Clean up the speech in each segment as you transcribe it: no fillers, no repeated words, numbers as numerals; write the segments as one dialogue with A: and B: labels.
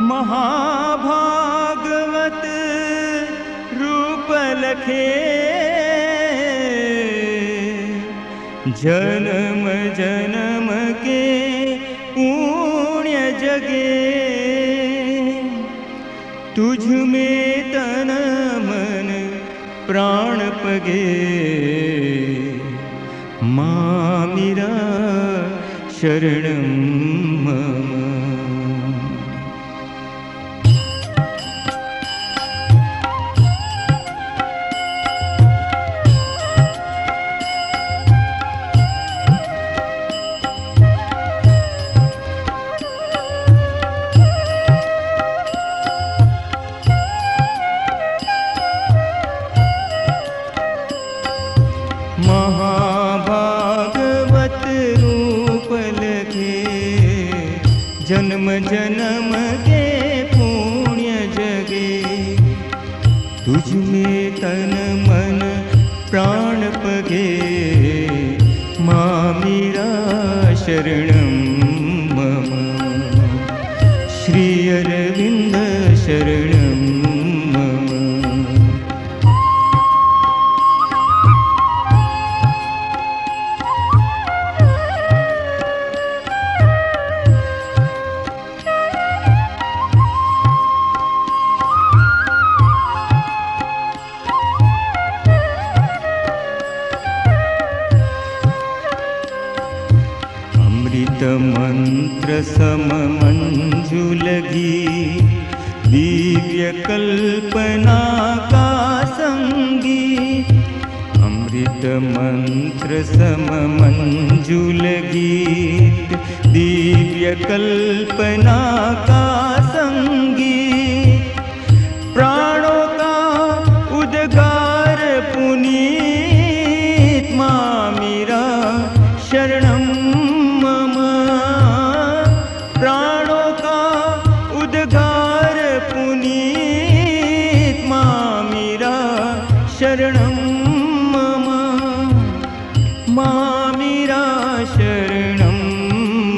A: महाभागवत रूप लखे, जन्म जन्म के पुण्य जगे, तुझ में तन मन प्राण पगे, मामिरा शरणं मम। महाभागवत रूप लखे, जन्म जन्म के पुण्य जगे, तुझ में तन मन प्राण पगे, मामिरा शरणं मम। श्री अरविंद शरणं मम। मंत्र सम मंजुलगी, दिव्य कल्पना का संगी, अमृत मंत्र सम मंजुलगी, दिव्य कल्पना का संगी, प्राणों का उद्गार पुनीत, मामिरा शरणं मम। प्राणों का उद्गार पुनीत, मामिरा शरणं मम। मामिरा शरणं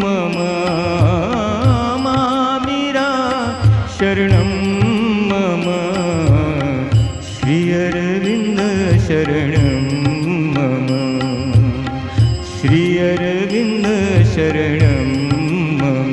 A: मम, मामिरा शरणं मम। श्री अरविंद शरणं मम, श्री अरविंद शरणं मम।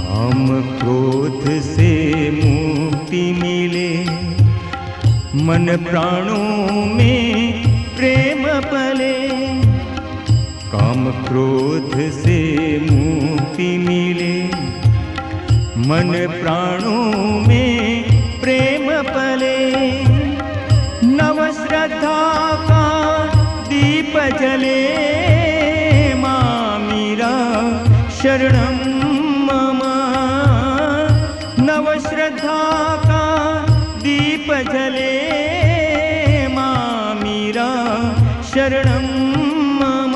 A: काम क्रोध से मुक्ति मिले, मन प्राणों में प्रेम पले, काम क्रोध से मुक्ति मिले, मन प्राणों में प्रेम पले, नव श्रद्धा का दीप जले, मामिरा शरणं मम। नव श्रद्धा का दीप जले, मामिरा शरणं मम।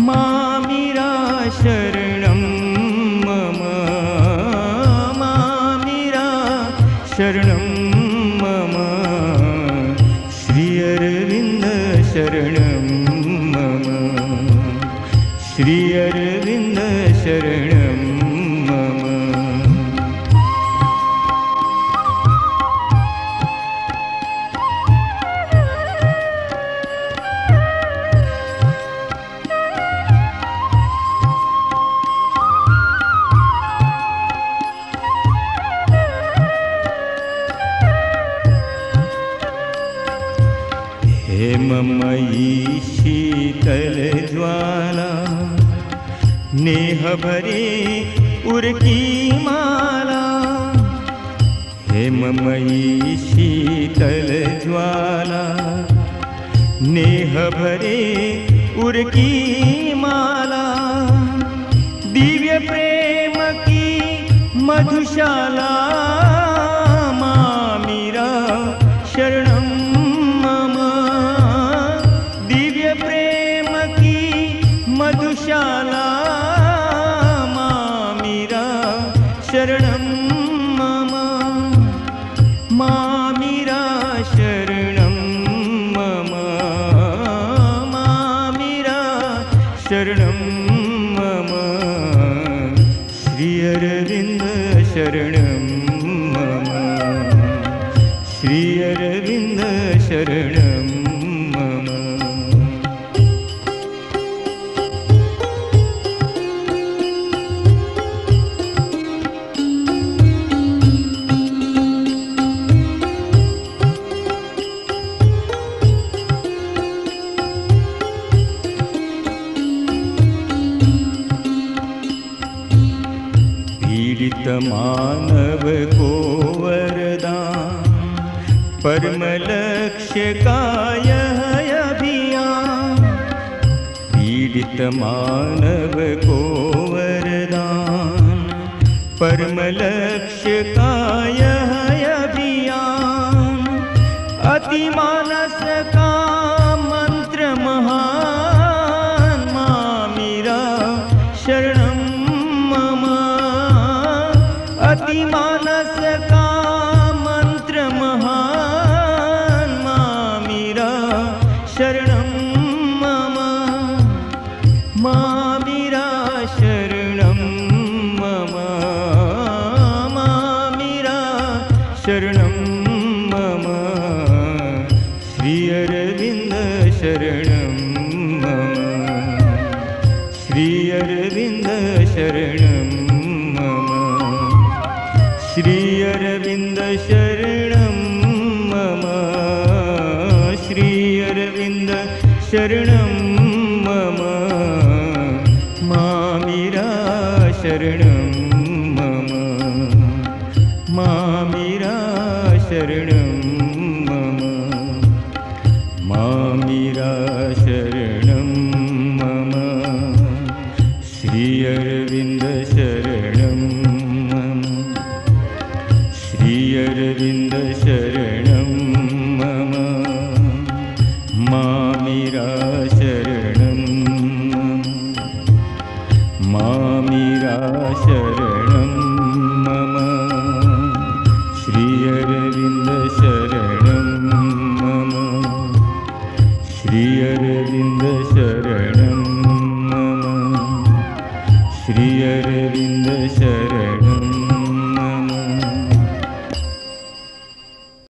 A: मामिरा शरणं मम, मामिरा शरणं मम। श्री अरविंद शरणं मम, श्री अरविंद शरणं मम। हेममयी शीतल ज्वाला, नेह भरे उर की माला, हेममयी शीतल ज्वाला, नेह भरे उर की माला, दिव्य प्रेम की मधुशाला, मामिरा शरणं मम। दिव्य प्रेम शरणं मम मामीरा शरणं मम श्री अरविन्द शरणं मम श्री अरविन्द शरणं मम। पीड़ित मानव को वरदान परम लक्ष्य का यह अभियान। पीड़ित मानव को वरदान परम लक्ष्य का यह अभियान। अति मानस का मंत्र महान मामीरा शरणं मम। अति मानस का मंत्र महान मामीरा शरणं मम मामीरा शरणं मम मामीरा शरणं मम श्री अरविन्द शरणं मम श्री अरविन्द शरणं मम श्री अरविन्द शरणं मम श्री अरविन्द शरणं मम मामीरा शरणं मम मामीरा शरणं मम मामीरा शरणं मम श्री अरविन्द शरणं मम श्री अरविन्द शरणं मम मामीरा शरणं मम मामीरा शरणं मम श्री अरविन्द शरणं मम श्री अरविन्द शरणं मम श्री अरविन्द शरणं